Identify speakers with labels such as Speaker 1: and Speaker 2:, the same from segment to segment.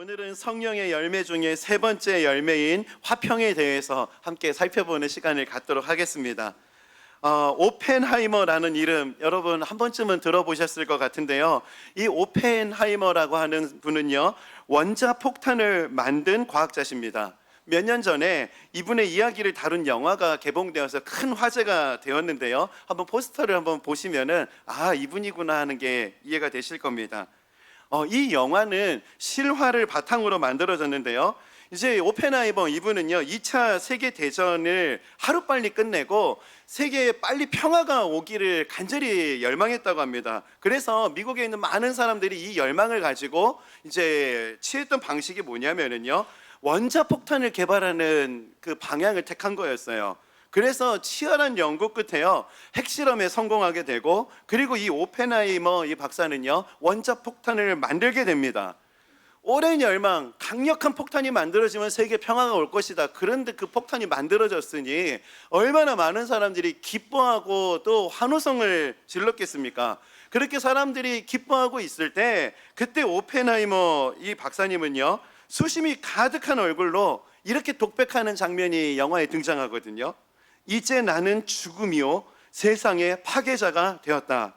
Speaker 1: 오늘은 성령의 열매 중에 세 번째 열매인 화평에 대해서 함께 살펴보는 시간을 갖도록 하겠습니다. 오펜하이머라는 이름 여러분 한 번쯤은 들어보셨을 것 같은데요. 이 오펜하이머라고 하는 분은요, 원자폭탄을 만든 과학자십니다. 몇 년 전에 이분의 이야기를 다룬 영화가 개봉되어서 큰 화제가 되었는데요. 한번 포스터를 한번 보시면은 이분이구나 하는 게 이해가 되실 겁니다. 이 영화는 실화를 바탕으로 만들어졌는데요. 이제 오펜하이머 이분은요, 2차 세계대전을 하루빨리 끝내고 세계에 빨리 평화가 오기를 간절히 열망했다고 합니다. 그래서 미국에 있는 많은 사람들이 이 열망을 가지고 이제 취했던 방식이 뭐냐면은요, 원자폭탄을 개발하는 그 방향을 택한 거였어요. 그래서 치열한 연구 끝에요, 핵실험에 성공하게 되고, 그리고 이 오펜하이머 이 박사는요, 원자폭탄을 만들게 됩니다. 오랜 열망, 강력한 폭탄이 만들어지면 세계 평화가 올 것이다. 그런데 그 폭탄이 만들어졌으니 얼마나 많은 사람들이 기뻐하고 또 환호성을 질렀겠습니까? 그렇게 사람들이 기뻐하고 있을 때, 그때 오펜하이머 이 박사님은요, 수심이 가득한 얼굴로 이렇게 독백하는 장면이 영화에 등장하거든요. 이제 나는 죽음이요 세상의 파괴자가 되었다.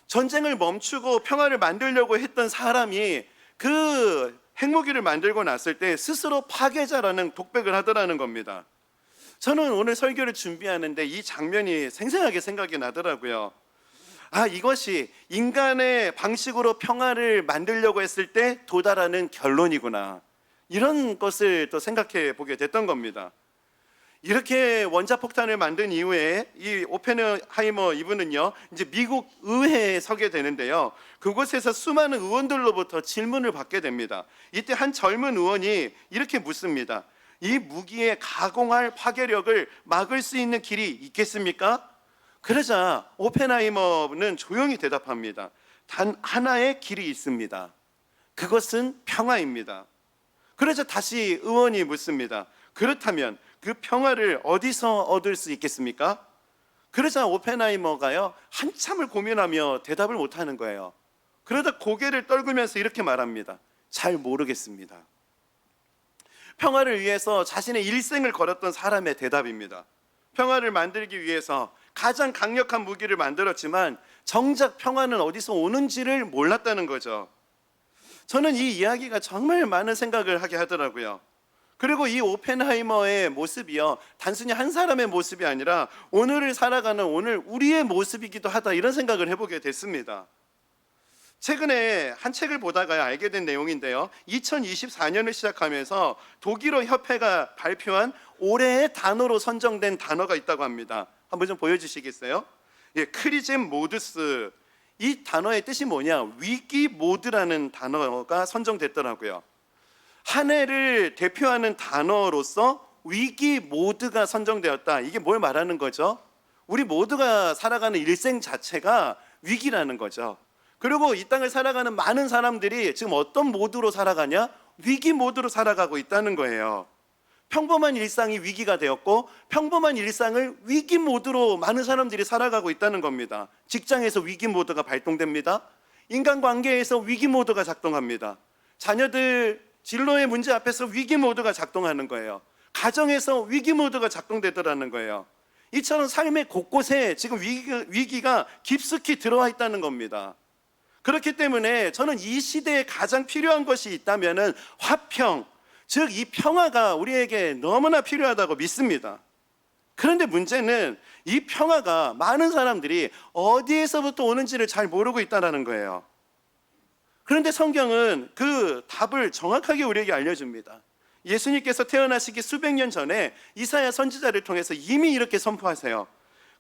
Speaker 1: 전쟁을 멈추고 평화를 만들려고 했던 사람이 그 핵무기를 만들고 났을 때 스스로 파괴자라는 독백을 하더라는 겁니다. 저는 오늘 설교를 준비하는데 이 장면이 생생하게 생각이 나더라고요. 이것이 인간의 방식으로 평화를 만들려고 했을 때 도달하는 결론이구나, 이런 것을 또 생각해 보게 됐던 겁니다. 이렇게 원자폭탄을 만든 이후에 이 오펜하이머 이분은요, 이제 미국 의회에 서게 되는데요, 그곳에서 수많은 의원들로부터 질문을 받게 됩니다. 이때 한 젊은 의원이 이렇게 묻습니다. 이 무기의 가공할 파괴력을 막을 수 있는 길이 있겠습니까? 그러자 오펜하이머는 조용히 대답합니다. 단 하나의 길이 있습니다. 그것은 평화입니다. 그러자 다시 의원이 묻습니다. 그렇다면 그 평화를 어디서 얻을 수 있겠습니까? 그러자 오펜하이머가요, 한참을 고민하며 대답을 못하는 거예요. 그러다 고개를 떨구면서 이렇게 말합니다. 잘 모르겠습니다. 평화를 위해서 자신의 일생을 걸었던 사람의 대답입니다. 평화를 만들기 위해서 가장 강력한 무기를 만들었지만 정작 평화는 어디서 오는지를 몰랐다는 거죠. 저는 이 이야기가 정말 많은 생각을 하게 하더라고요. 그리고 이 오펜하이머의 모습이요, 단순히 한 사람의 모습이 아니라 오늘을 살아가는 오늘 우리의 모습이기도 하다, 이런 생각을 해보게 됐습니다. 최근에 한 책을 보다가 알게 된 내용인데요, 2024년을 시작하면서 독일어 협회가 발표한 올해의 단어로 선정된 단어가 있다고 합니다. 한번 좀 보여주시겠어요? 크리젠 모드스. 이 단어의 뜻이 뭐냐, 위기 모드라는 단어가 선정됐더라고요. 한 해를 대표하는 단어로서 위기 모드가 선정되었다. 이게 뭘 말하는 거죠? 우리 모두가 살아가는 일생 자체가 위기라는 거죠. 그리고 이 땅을 살아가는 많은 사람들이 지금 어떤 모드로 살아가냐? 위기 모드로 살아가고 있다는 거예요. 평범한 일상이 위기가 되었고, 평범한 일상을 위기 모드로 많은 사람들이 살아가고 있다는 겁니다. 직장에서 위기 모드가 발동됩니다. 인간관계에서 위기 모드가 작동합니다. 자녀들 진로의 문제 앞에서 위기 모드가 작동하는 거예요. 가정에서 위기 모드가 작동되더라는 거예요. 이처럼 삶의 곳곳에 지금 위기가 깊숙이 들어와 있다는 겁니다. 그렇기 때문에 저는 이 시대에 가장 필요한 것이 있다면은 화평, 즉 이 평화가 우리에게 너무나 필요하다고 믿습니다. 그런데 문제는 이 평화가 많은 사람들이 어디에서부터 오는지를 잘 모르고 있다는 거예요. 그런데 성경은 그 답을 정확하게 우리에게 알려줍니다. 예수님께서 태어나시기 수백 년 전에 이사야 선지자를 통해서 이미 이렇게 선포하세요.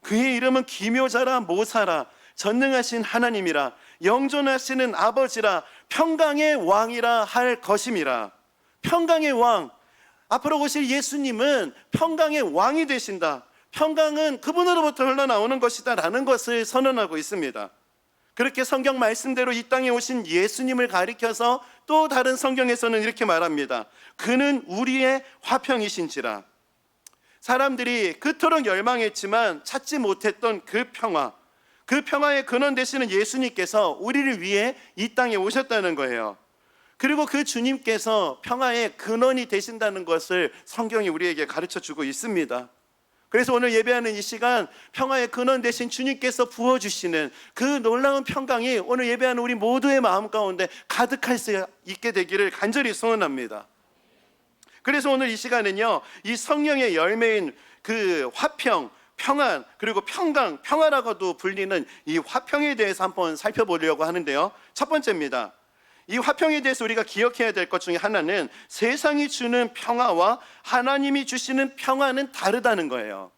Speaker 1: 그의 이름은 기묘자라 모사라 전능하신 하나님이라 영존하시는 아버지라 평강의 왕이라 할 것임이라. 평강의 왕, 앞으로 오실 예수님은 평강의 왕이 되신다. 평강은 그분으로부터 흘러나오는 것이다 라는 것을 선언하고 있습니다. 그렇게 성경 말씀대로 이 땅에 오신 예수님을 가리켜서 또 다른 성경에서는 이렇게 말합니다. 그는 우리의 화평이신지라. 사람들이 그토록 열망했지만 찾지 못했던 그 평화, 그 평화의 근원 되시는 예수님께서 우리를 위해 이 땅에 오셨다는 거예요. 그리고 그 주님께서 평화의 근원이 되신다는 것을 성경이 우리에게 가르쳐 주고 있습니다. 그래서 오늘 예배하는 이 시간, 평화의 근원 되신 주님께서 부어주시는 그 놀라운 평강이 오늘 예배하는 우리 모두의 마음 가운데 가득할 수 있게 되기를 간절히 소원합니다. 그래서 오늘 이 시간은요, 이 성령의 열매인 그 화평, 평안, 그리고 평강, 평화라고도 불리는 이 화평에 대해서 한번 살펴보려고 하는데요. 첫 번째입니다. 이 화평에 대해서 우리가 기억해야 될 것 중에 하나는 세상이 주는 평화와 하나님이 주시는 평화는 다르다는 거예요.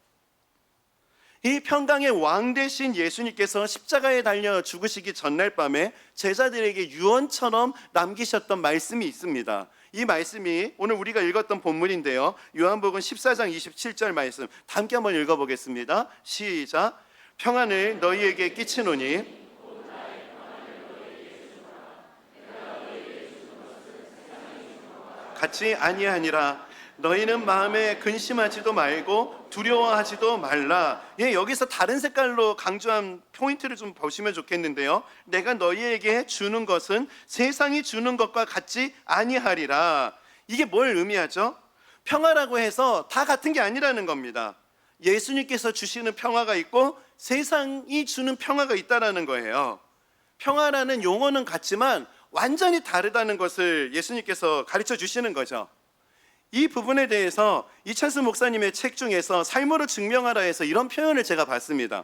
Speaker 1: 이 평강의 왕 되신 예수님께서 십자가에 달려 죽으시기 전날 밤에 제자들에게 유언처럼 남기셨던 말씀이 있습니다. 이 말씀이 오늘 우리가 읽었던 본문인데요, 요한복음 14장 27절 말씀 함께 한번 읽어보겠습니다. 시작. 평안을 너희에게 끼치노니 같이 아니하니라. 너희는 마음에 근심하지도 말고 두려워하지도 말라. 예, 여기서 다른 색깔로 강조한 포인트를 좀 보시면 좋겠는데요, 내가 너희에게 주는 것은 세상이 주는 것과 같지 아니하리라. 이게 뭘 의미하죠? 평화라고 해서 다 같은 게 아니라는 겁니다. 예수님께서 주시는 평화가 있고 세상이 주는 평화가 있다라는 거예요. 평화라는 용어는 같지만 완전히 다르다는 것을 예수님께서 가르쳐 주시는 거죠. 이 부분에 대해서 이찬수 목사님의 책 중에서 삶으로 증명하라 해서 이런 표현을 제가 봤습니다.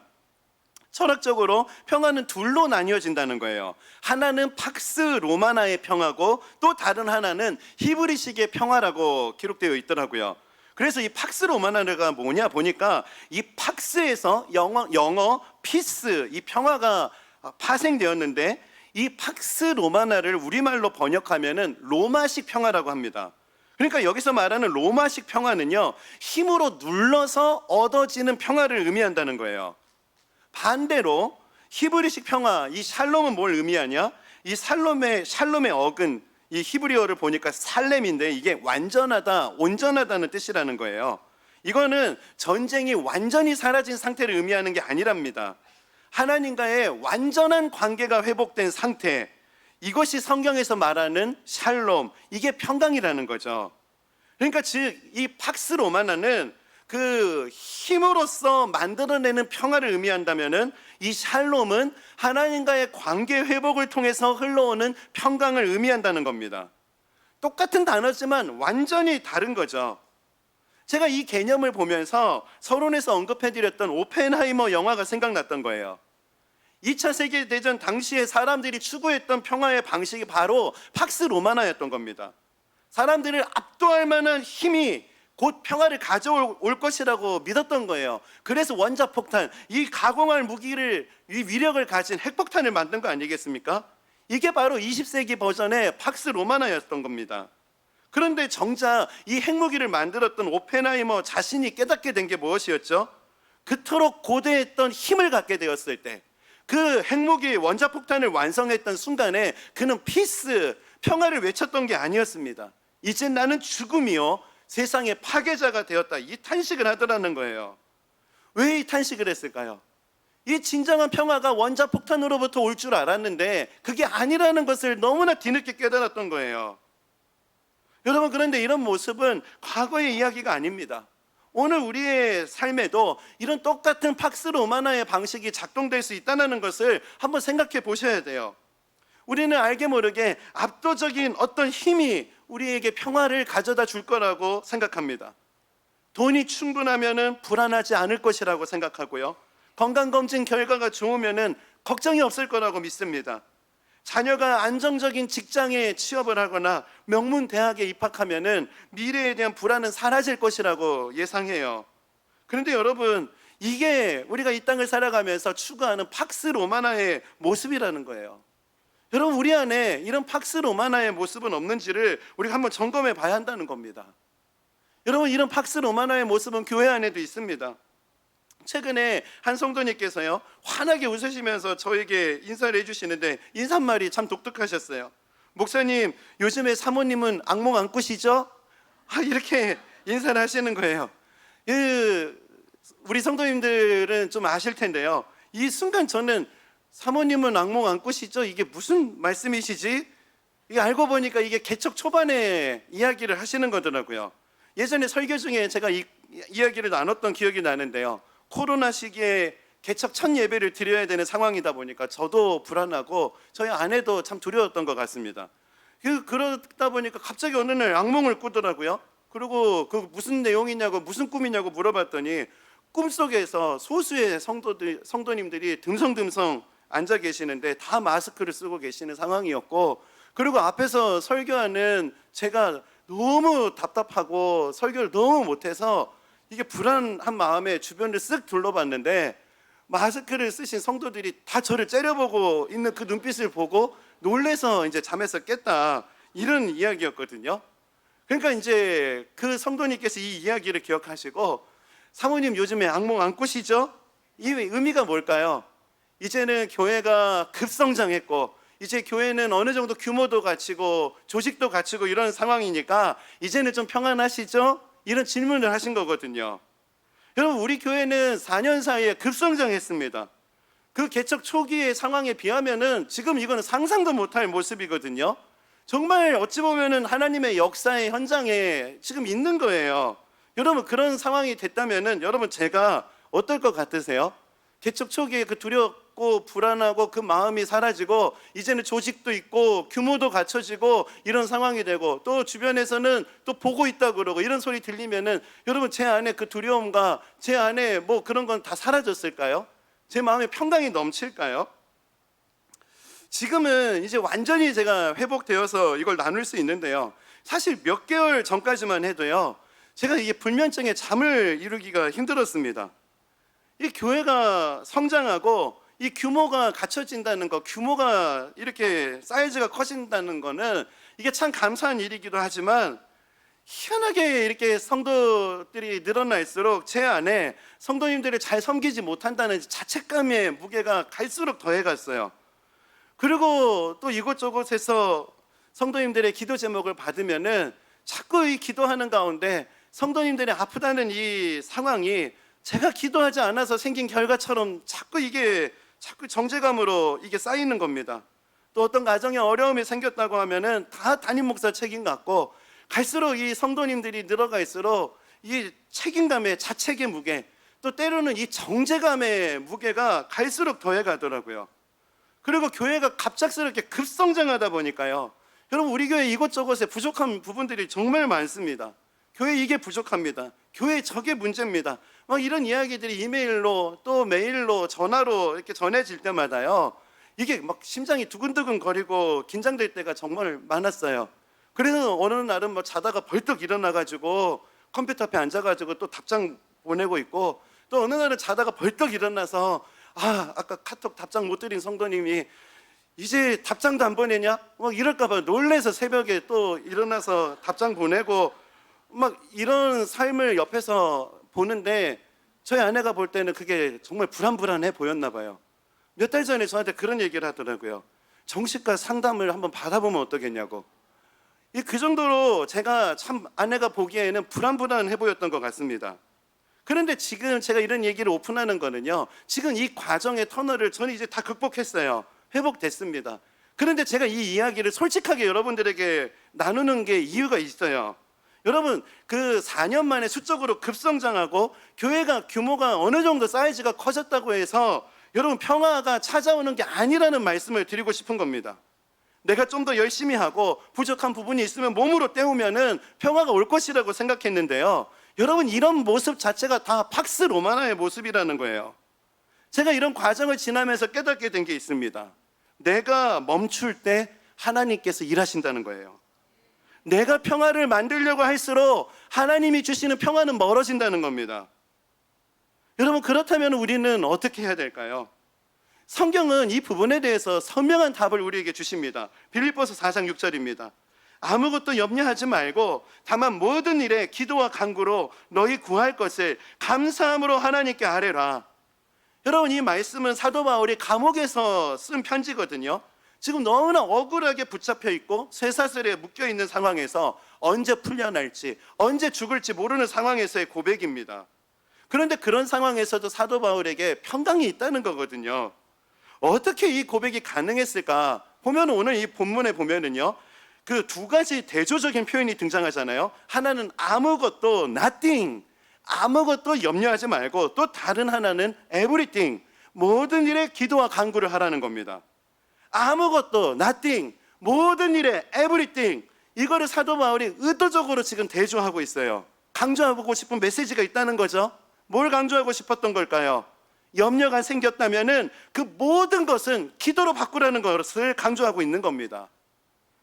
Speaker 1: 철학적으로 평화는 둘로 나뉘어진다는 거예요. 하나는 팍스 로마나의 평화고 또 다른 하나는 히브리식의 평화라고 기록되어 있더라고요. 그래서 이 팍스 로마나가 뭐냐 보니까 이 팍스에서 영어 피스, 이 평화가 파생되었는데 이 팍스 로마나를 우리말로 번역하면은 로마식 평화라고 합니다. 그러니까 여기서 말하는 로마식 평화는요, 힘으로 눌러서 얻어지는 평화를 의미한다는 거예요. 반대로 히브리식 평화, 이 샬롬은 뭘 의미하냐? 이 샬롬의 어근, 이 히브리어를 보니까 살렘인데 이게 완전하다, 온전하다는 뜻이라는 거예요. 이거는 전쟁이 완전히 사라진 상태를 의미하는 게 아니랍니다. 하나님과의 완전한 관계가 회복된 상태, 이것이 성경에서 말하는 샬롬, 이게 평강이라는 거죠. 그러니까 즉 이 팍스 로마나는 그 힘으로써 만들어내는 평화를 의미한다면은 이 샬롬은 하나님과의 관계 회복을 통해서 흘러오는 평강을 의미한다는 겁니다. 똑같은 단어지만 완전히 다른 거죠. 제가 이 개념을 보면서 서론에서 언급해드렸던 오펜하이머 영화가 생각났던 거예요. 2차 세계대전 당시에 사람들이 추구했던 평화의 방식이 바로 팍스 로마나였던 겁니다. 사람들을 압도할 만한 힘이 곧 평화를 가져올 것이라고 믿었던 거예요. 그래서 원자폭탄, 이 가공할 무기를, 이 위력을 가진 핵폭탄을 만든 거 아니겠습니까? 이게 바로 20세기 버전의 팍스 로마나였던 겁니다. 그런데 정작 이 핵무기를 만들었던 오펜하이머 자신이 깨닫게 된 게 무엇이었죠? 그토록 고대했던 힘을 갖게 되었을 때, 그 핵무기 원자폭탄을 완성했던 순간에 그는 피스, 평화를 외쳤던 게 아니었습니다. 이제 나는 죽음이요 세상의 파괴자가 되었다, 이 탄식을 하더라는 거예요. 왜 이 탄식을 했을까요? 이 진정한 평화가 원자폭탄으로부터 올 줄 알았는데 그게 아니라는 것을 너무나 뒤늦게 깨달았던 거예요. 여러분, 그런데 이런 모습은 과거의 이야기가 아닙니다. 오늘 우리의 삶에도 이런 똑같은 팍스 로마나의 방식이 작동될 수 있다는 것을 한번 생각해 보셔야 돼요. 우리는 알게 모르게 압도적인 어떤 힘이 우리에게 평화를 가져다 줄 거라고 생각합니다. 돈이 충분하면 불안하지 않을 것이라고 생각하고요, 건강검진 결과가 좋으면 걱정이 없을 거라고 믿습니다. 자녀가 안정적인 직장에 취업을 하거나 명문 대학에 입학하면 미래에 대한 불안은 사라질 것이라고 예상해요. 그런데 여러분, 이게 우리가 이 땅을 살아가면서 추구하는 팍스 로마나의 모습이라는 거예요. 여러분, 우리 안에 이런 팍스 로마나의 모습은 없는지를 우리가 한번 점검해 봐야 한다는 겁니다. 여러분, 이런 팍스 로마나의 모습은 교회 안에도 있습니다. 최근에 한 성도님께서요, 환하게 웃으시면서 저에게 인사를 해주시는데 인사말이 참 독특하셨어요. 목사님, 요즘에 사모님은 악몽 안 꾸시죠? 이렇게 인사를 하시는 거예요. 우리 성도님들은 좀 아실 텐데요, 이 순간 저는 사모님은 악몽 안 꾸시죠? 이게 무슨 말씀이시지? 이게 알고 보니까 이게 개척 초반에 이야기를 하시는 거더라고요. 예전에 설교 중에 제가 이 이야기를 나눴던 기억이 나는데요. 코로나 시기에 개척 첫 예배를 드려야 되는 상황이다 보니까 저도 불안하고 저희 아내도 참 두려웠던 것 같습니다. 그러다 보니까 갑자기 어느 날 악몽을 꾸더라고요. 그리고 그 무슨 내용이냐고 무슨 꿈이냐고 물어봤더니 꿈속에서 소수의 성도님들이 듬성듬성 앉아 계시는데 다 마스크를 쓰고 계시는 상황이었고, 그리고 앞에서 설교하는 제가 너무 답답하고 설교를 너무 못해서 이게 불안한 마음에 주변을 쓱 둘러봤는데 마스크를 쓰신 성도들이 다 저를 째려보고 있는 그 눈빛을 보고 놀래서 이제 잠에서 깼다, 이런 이야기였거든요. 그러니까 이제 그 성도님께서 이 이야기를 기억하시고, 사모님 요즘에 악몽 안 꾸시죠? 이 의미가 뭘까요? 이제는 교회가 급성장했고 이제 교회는 어느 정도 규모도 갖추고 조직도 갖추고 이런 상황이니까 이제는 좀 평안하시죠? 이런 질문을 하신 거거든요. 여러분, 우리 교회는 4년 사이에 급성장했습니다. 그 개척 초기의 상황에 비하면은 지금 이거는 상상도 못할 모습이거든요. 정말 어찌 보면은 하나님의 역사의 현장에 지금 있는 거예요. 여러분, 그런 상황이 됐다면은 여러분, 제가 어떨 것 같으세요? 개척 초기에 그 두렵고 불안하고 그 마음이 사라지고 이제는 조직도 있고 규모도 갖춰지고 이런 상황이 되고 또 주변에서는 또 보고 있다 그러고 이런 소리 들리면은 여러분, 제 안에 그 두려움과 제 안에 뭐 그런 건 다 사라졌을까요? 제 마음에 평강이 넘칠까요? 지금은 이제 완전히 제가 회복되어서 이걸 나눌 수 있는데요. 사실 몇 개월 전까지만 해도요, 제가 이게 불면증에 잠을 이루기가 힘들었습니다. 이 교회가 성장하고 이 규모가 갖춰진다는 거, 규모가 이렇게 사이즈가 커진다는 거는 이게 참 감사한 일이기도 하지만 희한하게 이렇게 성도들이 늘어날수록 제 안에 성도님들을 잘 섬기지 못한다는 자책감의 무게가 갈수록 더해갔어요. 그리고 또 이곳저곳에서 성도님들의 기도 제목을 받으면은 자꾸 이 기도하는 가운데 성도님들이 아프다는 이 상황이 제가 기도하지 않아서 생긴 결과처럼 자꾸 정죄감으로 이게 쌓이는 겁니다. 또 어떤 가정에 어려움이 생겼다고 하면은 다 담임 목사 책임 같고, 갈수록 이 성도님들이 늘어갈수록 이 책임감의 자책의 무게, 또 때로는 이 정죄감의 무게가 갈수록 더해가더라고요. 그리고 교회가 갑작스럽게 급성장하다 보니까요, 여러분, 우리 교회 이곳저곳에 부족한 부분들이 정말 많습니다. 교회 이게 부족합니다. 교회 저게 문제입니다. 막 이런 이야기들이 이메일로 또 메일로 전화로 이렇게 전해질 때마다요, 이게 막 심장이 두근두근 거리고 긴장될 때가 정말 많았어요. 그래서 어느 날은 뭐 자다가 벌떡 일어나가지고 컴퓨터 앞에 앉아가지고 또 답장 보내고 있고, 또 어느 날은 자다가 벌떡 일어나서 아까 카톡 답장 못 드린 성도님이 이제 답장도 안 보내냐? 막 이럴까봐 놀래서 새벽에 또 일어나서 답장 보내고 막 이런 삶을 옆에서 보는데, 저희 아내가 볼 때는 그게 정말 불안해 보였나 봐요. 몇 달 전에 저한테 그런 얘기를 하더라고요. 정신과 상담을 한번 받아보면 어떠겠냐고. 그 정도로 제가 참 아내가 보기에는 불안해 보였던 것 같습니다. 그런데 지금 제가 이런 얘기를 오픈하는 거는요, 지금 이 과정의 터널을 저는 이제 다 극복했어요. 회복됐습니다. 그런데 제가 이 이야기를 솔직하게 여러분들에게 나누는 게 이유가 있어요. 여러분, 그 4년 만에 수적으로 급성장하고 교회가 규모가 어느 정도 사이즈가 커졌다고 해서 여러분 평화가 찾아오는 게 아니라는 말씀을 드리고 싶은 겁니다. 내가 좀 더 열심히 하고 부족한 부분이 있으면 몸으로 때우면은 평화가 올 것이라고 생각했는데요, 여러분, 이런 모습 자체가 다 팍스 로마나의 모습이라는 거예요. 제가 이런 과정을 지나면서 깨닫게 된 게 있습니다. 내가 멈출 때 하나님께서 일하신다는 거예요. 내가 평화를 만들려고 할수록 하나님이 주시는 평화는 멀어진다는 겁니다. 여러분, 그렇다면 우리는 어떻게 해야 될까요? 성경은 이 부분에 대해서 선명한 답을 우리에게 주십니다. 빌립보서 4장 6절입니다. 아무것도 염려하지 말고 다만 모든 일에 기도와 간구로 너희 구할 것을 감사함으로 하나님께 아뢰라. 여러분, 이 말씀은 사도 바울이 감옥에서 쓴 편지거든요. 지금 너무나 억울하게 붙잡혀 있고 쇠사슬에 묶여 있는 상황에서 언제 풀려날지, 언제 죽을지 모르는 상황에서의 고백입니다. 그런데 그런 상황에서도 사도 바울에게 평강이 있다는 거거든요. 어떻게 이 고백이 가능했을까? 보면 오늘 이 본문에 보면은요, 그 두 가지 대조적인 표현이 등장하잖아요. 하나는 아무것도 nothing, 아무것도 염려하지 말고, 또 다른 하나는 everything, 모든 일에 기도와 간구를 하라는 겁니다. 아무것도 nothing, 모든 일에 everything, 이거를 사도 바울이 의도적으로 지금 대조하고 있어요. 강조하고 싶은 메시지가 있다는 거죠. 뭘 강조하고 싶었던 걸까요? 염려가 생겼다면은 그 모든 것은 기도로 바꾸라는 것을 강조하고 있는 겁니다.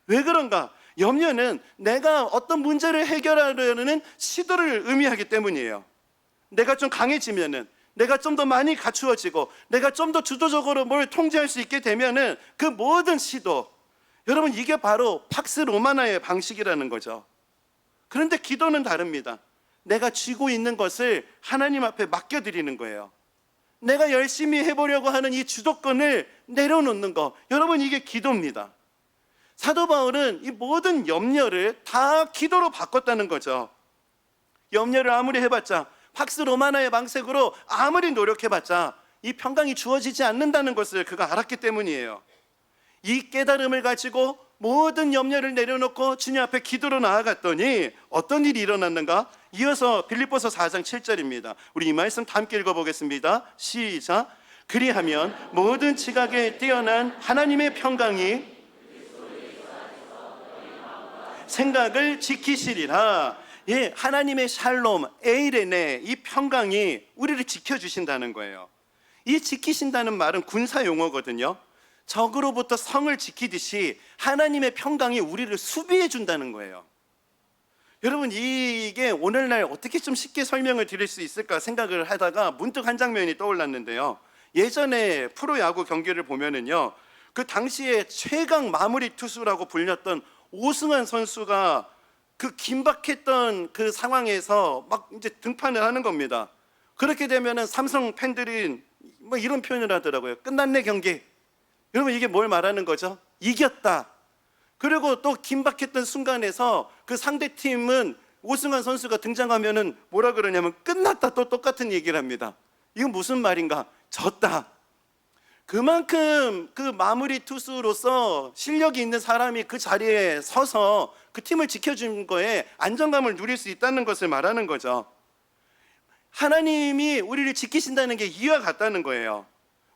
Speaker 1: 왜 그런가? 염려는 내가 어떤 문제를 해결하려는 시도를 의미하기 때문이에요. 내가 좀 강해지면은, 내가 좀 더 많이 갖추어지고, 내가 좀 더 주도적으로 뭘 통제할 수 있게 되면은 그 모든 시도, 여러분 이게 바로 팍스 로마나의 방식이라는 거죠. 그런데 기도는 다릅니다. 내가 쥐고 있는 것을 하나님 앞에 맡겨드리는 거예요. 내가 열심히 해보려고 하는 이 주도권을 내려놓는 거, 여러분 이게 기도입니다. 사도 바울은 이 모든 염려를 다 기도로 바꿨다는 거죠. 염려를 아무리 해봤자, 팍스 로마나의 방식으로 아무리 노력해봤자 이 평강이 주어지지 않는다는 것을 그가 알았기 때문이에요. 이 깨달음을 가지고 모든 염려를 내려놓고 주님 앞에 기도로 나아갔더니 어떤 일이 일어났는가? 이어서 빌립보서 4장 7절입니다. 우리 이 말씀 다 함께 읽어보겠습니다. 시작. 그리하면 모든 지각에 뛰어난 하나님의 평강이 생각을 지키시리라. 예, 하나님의 샬롬, 에이레네, 이 평강이 우리를 지켜주신다는 거예요. 이 지키신다는 말은 군사 용어거든요. 적으로부터 성을 지키듯이 하나님의 평강이 우리를 수비해 준다는 거예요. 여러분 이게 오늘날 어떻게 좀 쉽게 설명을 드릴 수 있을까 생각을 하다가 문득 한 장면이 떠올랐는데요. 예전에 프로야구 경기를 보면은요, 그 당시에 최강 마무리 투수라고 불렸던 오승환 선수가 그 긴박했던 그 상황에서 막 이제 등판을 하는 겁니다. 그렇게 되면은 삼성 팬들이 뭐 이런 표현을 하더라고요. 끝났네 경기. 여러분 이게 뭘 말하는 거죠? 이겼다. 그리고 또 긴박했던 순간에서 그 상대팀은 오승환 선수가 등장하면은 뭐라 그러냐면 끝났다, 또 똑같은 얘기를 합니다. 이건 무슨 말인가? 졌다. 그만큼 그 마무리 투수로서 실력이 있는 사람이 그 자리에 서서 그 팀을 지켜준 거에 안정감을 누릴 수 있다는 것을 말하는 거죠. 하나님이 우리를 지키신다는 게 이와 같다는 거예요.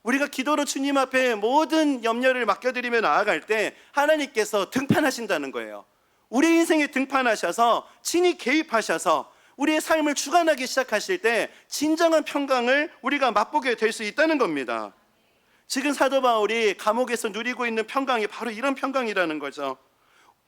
Speaker 1: 우리가 기도로 주님 앞에 모든 염려를 맡겨드리며 나아갈 때 하나님께서 등판하신다는 거예요. 우리 인생에 등판하셔서 친히 개입하셔서 우리의 삶을 주관하기 시작하실 때 진정한 평강을 우리가 맛보게 될 수 있다는 겁니다. 지금 사도 바울이 감옥에서 누리고 있는 평강이 바로 이런 평강이라는 거죠.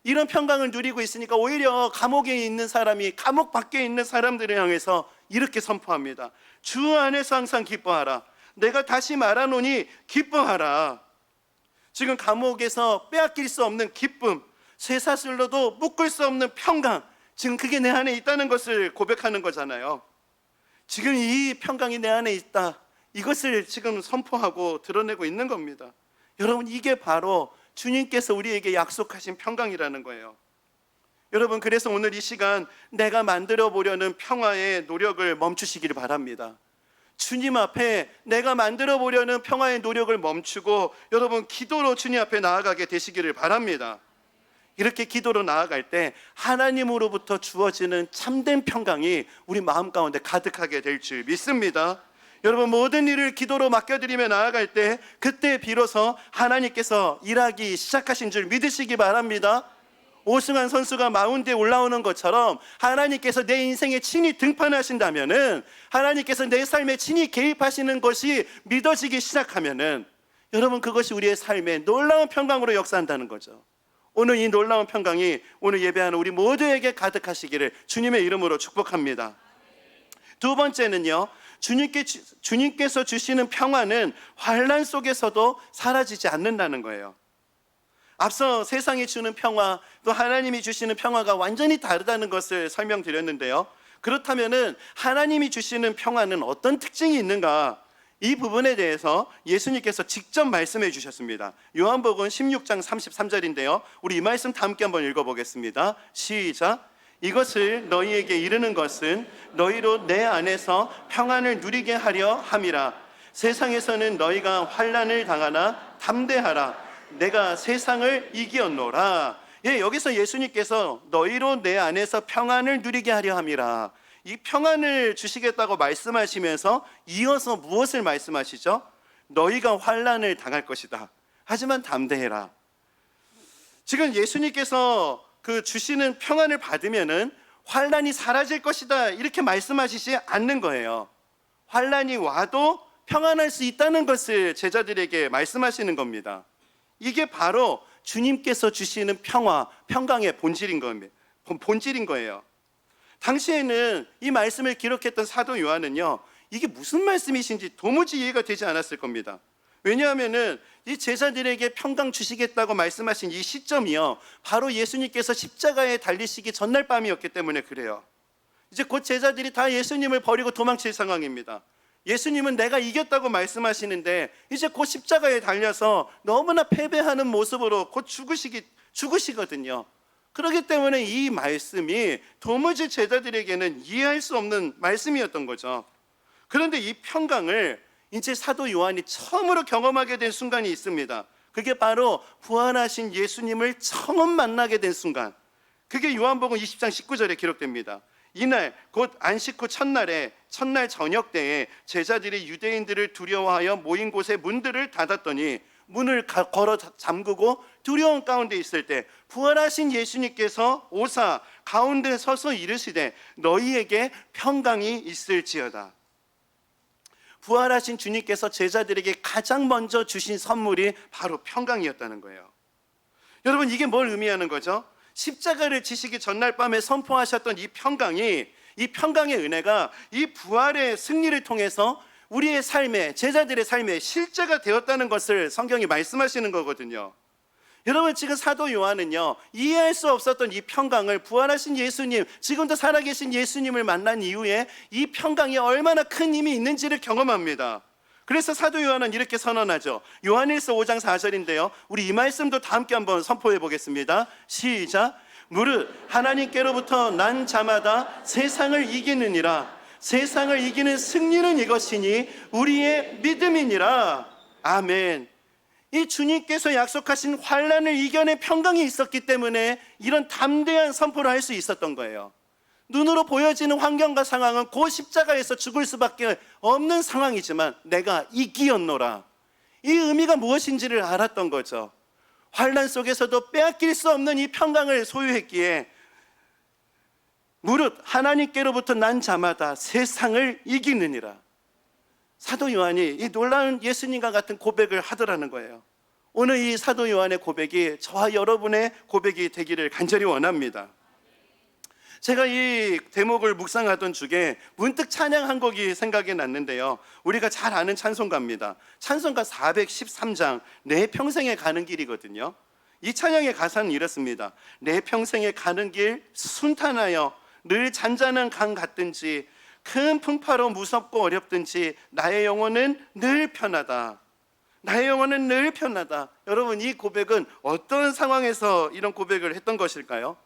Speaker 1: 이런 평강을 누리고 있으니까 오히려 감옥에 있는 사람이 감옥 밖에 있는 사람들을 향해서 이렇게 선포합니다. 주 안에서 항상 기뻐하라. 내가 다시 말하노니 기뻐하라. 지금 감옥에서 빼앗길 수 없는 기쁨, 쇠사슬로도 묶을 수 없는 평강, 지금 그게 내 안에 있다는 것을 고백하는 거잖아요. 지금 이 평강이 내 안에 있다, 이것을 지금 선포하고 드러내고 있는 겁니다. 여러분 이게 바로 주님께서 우리에게 약속하신 평강이라는 거예요. 여러분 그래서 오늘 이 시간 내가 만들어 보려는 평화의 노력을 멈추시기를 바랍니다. 주님 앞에 내가 만들어 보려는 평화의 노력을 멈추고 여러분 기도로 주님 앞에 나아가게 되시기를 바랍니다. 이렇게 기도로 나아갈 때 하나님으로부터 주어지는 참된 평강이 우리 마음 가운데 가득하게 될 줄 믿습니다. 여러분 모든 일을 기도로 맡겨드리며 나아갈 때 그때 비로소 하나님께서 일하기 시작하신 줄 믿으시기 바랍니다. 오승환 선수가 마운드에 올라오는 것처럼 하나님께서 내 인생에 친히 등판하신다면은, 하나님께서 내 삶에 친히 개입하시는 것이 믿어지기 시작하면은 여러분 그것이 우리의 삶에 놀라운 평강으로 역사한다는 거죠. 오늘 이 놀라운 평강이 오늘 예배하는 우리 모두에게 가득하시기를 주님의 이름으로 축복합니다. 두 번째는요, 주님께서 주시는 평화는 환난 속에서도 사라지지 않는다는 거예요. 앞서 세상이 주는 평화, 또 하나님이 주시는 평화가 완전히 다르다는 것을 설명드렸는데요. 그렇다면은 하나님이 주시는 평화는 어떤 특징이 있는가? 이 부분에 대해서 예수님께서 직접 말씀해 주셨습니다. 요한복음 16장 33절인데요. 우리 이 말씀 다 함께 한번 읽어보겠습니다. 시작. 이것을 너희에게 이르는 것은 너희로 내 안에서 평안을 누리게 하려 함이라. 세상에서는 너희가 환난을 당하나 담대하라. 내가 세상을 이기었노라. 예, 여기서 예수님께서 너희로 내 안에서 평안을 누리게 하려 함이라, 이 평안을 주시겠다고 말씀하시면서 이어서 무엇을 말씀하시죠? 너희가 환난을 당할 것이다. 하지만 담대해라. 지금 예수님께서 그 주시는 평안을 받으면은 환난이 사라질 것이다 이렇게 말씀하시지 않는 거예요. 환난이 와도 평안할 수 있다는 것을 제자들에게 말씀하시는 겁니다. 이게 바로 주님께서 주시는 평화, 평강의 본질인 거예요. 당시에는 이 말씀을 기록했던 사도 요한은요, 이게 무슨 말씀이신지 도무지 이해가 되지 않았을 겁니다. 왜냐하면은 이 제자들에게 평강 주시겠다고 말씀하신 이 시점이요, 바로 예수님께서 십자가에 달리시기 전날 밤이었기 때문에 그래요. 이제 곧 제자들이 다 예수님을 버리고 도망칠 상황입니다. 예수님은 내가 이겼다고 말씀하시는데 이제 곧 십자가에 달려서 너무나 패배하는 모습으로 곧 죽으시거든요. 그렇기 때문에 이 말씀이 도무지 제자들에게는 이해할 수 없는 말씀이었던 거죠. 그런데 이 평강을 이제 사도 요한이 처음으로 경험하게 된 순간이 있습니다. 그게 바로 부활하신 예수님을 처음 만나게 된 순간. 그게 요한복음 20장 19절에 기록됩니다. 이날 곧 안식 후 첫날 저녁 때에 제자들이 유대인들을 두려워하여 모인 곳의 문들을 닫았더니 문을 걸어 잠그고 두려운 가운데 있을 때 부활하신 예수님께서 오사 가운데 서서 이르시되 너희에게 평강이 있을지어다. 부활하신 주님께서 제자들에게 가장 먼저 주신 선물이 바로 평강이었다는 거예요. 여러분, 이게 뭘 의미하는 거죠? 십자가를 지시기 전날 밤에 선포하셨던 이 평강의 은혜가 이 부활의 승리를 통해서 우리의 삶에, 제자들의 삶에 실제가 되었다는 것을 성경이 말씀하시는 거거든요. 여러분, 지금 사도 요한은요, 이해할 수 없었던 이 평강을 부활하신 예수님, 지금도 살아계신 예수님을 만난 이후에 이 평강이 얼마나 큰 힘이 있는지를 경험합니다. 그래서 사도 요한은 이렇게 선언하죠. 요한일서 5장 4절인데요, 우리 이 말씀도 다 함께 한번 선포해 보겠습니다. 시작. 무릇 하나님께로부터 난 자마다 세상을 이기느니라. 세상을 이기는 승리는 이것이니 우리의 믿음이니라. 아멘. 이 주님께서 약속하신 환난을 이겨낸 평강이 있었기 때문에 이런 담대한 선포를 할 수 있었던 거예요. 눈으로 보여지는 환경과 상황은 그 십자가에서 죽을 수밖에 없는 상황이지만 내가 이기었노라, 이 의미가 무엇인지를 알았던 거죠. 환난 속에서도 빼앗길 수 없는 이 평강을 소유했기에 무릇 하나님께로부터 난 자마다 세상을 이기느니라. 사도 요한이 이 놀라운 예수님과 같은 고백을 하더라는 거예요. 오늘 이 사도 요한의 고백이 저와 여러분의 고백이 되기를 간절히 원합니다. 제가 이 대목을 묵상하던 중에 문득 찬양 한 곡이 생각이 났는데요, 우리가 잘 아는 찬송가입니다. 찬송가 413장 내 평생에 가는 길이거든요. 이 찬양의 가사는 이렇습니다. 내 평생에 가는 길 순탄하여 늘 잔잔한 강 같든지 큰 풍파로 무섭고 어렵든지 나의 영혼은 늘 편하다. 나의 영혼은 늘 편하다. 여러분, 이 고백은 어떤 상황에서 이런 고백을 했던 것일까요?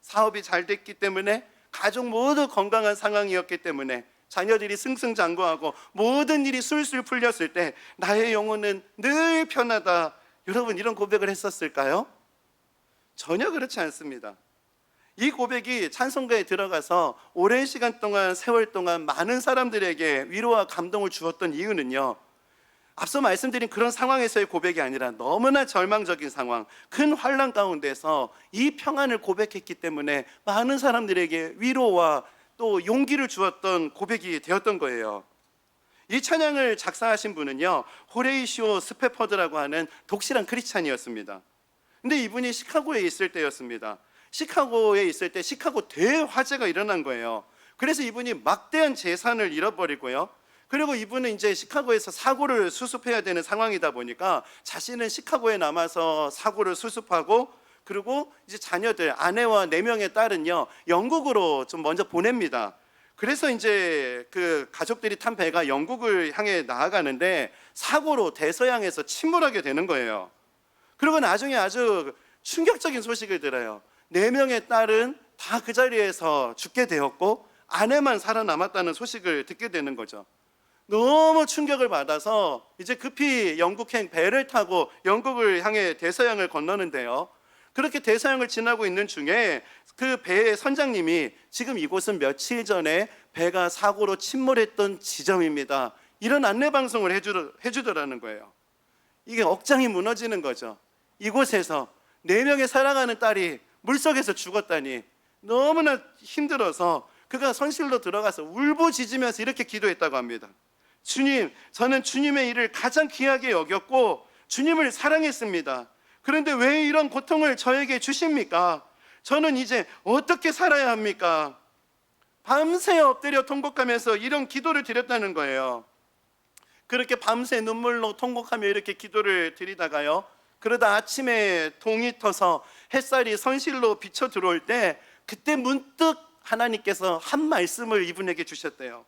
Speaker 1: 사업이 잘 됐기 때문에, 가족 모두 건강한 상황이었기 때문에, 자녀들이 승승장구하고 모든 일이 술술 풀렸을 때 나의 영혼은 늘 편하다. 여러분, 이런 고백을 했었을까요? 전혀 그렇지 않습니다. 이 고백이 찬송가에 들어가서 오랜 시간 동안, 세월 동안 많은 사람들에게 위로와 감동을 주었던 이유는요, 앞서 말씀드린 그런 상황에서의 고백이 아니라 너무나 절망적인 상황, 큰 환난 가운데서 이 평안을 고백했기 때문에 많은 사람들에게 위로와 또 용기를 주었던 고백이 되었던 거예요. 이 찬양을 작사하신 분은요, 호레이시오 스페퍼드라고 하는 독실한 크리스찬이었습니다. 근데 이분이 시카고에 있을 때였습니다. 시카고에 있을 때 시카고 대화재가 일어난 거예요. 그래서 이분이 막대한 재산을 잃어버리고요, 그리고 이분은 이제 시카고에서 사고를 수습해야 되는 상황이다 보니까 자신은 시카고에 남아서 사고를 수습하고, 그리고 이제 자녀들, 아내와 4명의 딸은요, 영국으로 좀 먼저 보냅니다. 그래서 이제 그 가족들이 탄 배가 영국을 향해 나아가는데 사고로 대서양에서 침몰하게 되는 거예요. 그리고 나중에 아주 충격적인 소식을 들어요. 4명의 딸은 다 그 자리에서 죽게 되었고 아내만 살아남았다는 소식을 듣게 되는 거죠. 너무 충격을 받아서 이제 급히 영국행 배를 타고 영국을 향해 대서양을 건너는데요, 그렇게 대서양을 지나고 있는 중에 그 배의 선장님이 지금 이곳은 며칠 전에 배가 사고로 침몰했던 지점입니다, 이런 안내 방송을 해주더라는 거예요. 이게 억장이 무너지는 거죠. 이곳에서 4명의 사랑하는 딸이 물속에서 죽었다니 너무나 힘들어서 그가 선실로 들어가서 울부짖으면서 이렇게 기도했다고 합니다. 주님, 저는 주님의 일을 가장 귀하게 여겼고 주님을 사랑했습니다. 그런데 왜 이런 고통을 저에게 주십니까? 저는 이제 어떻게 살아야 합니까? 밤새 엎드려 통곡하면서 이런 기도를 드렸다는 거예요. 그렇게 밤새 눈물로 통곡하며 이렇게 기도를 드리다가요, 그러다 아침에 동이 터서 햇살이 선실로 비쳐 들어올 때 그때 문득 하나님께서 한 말씀을 이분에게 주셨대요.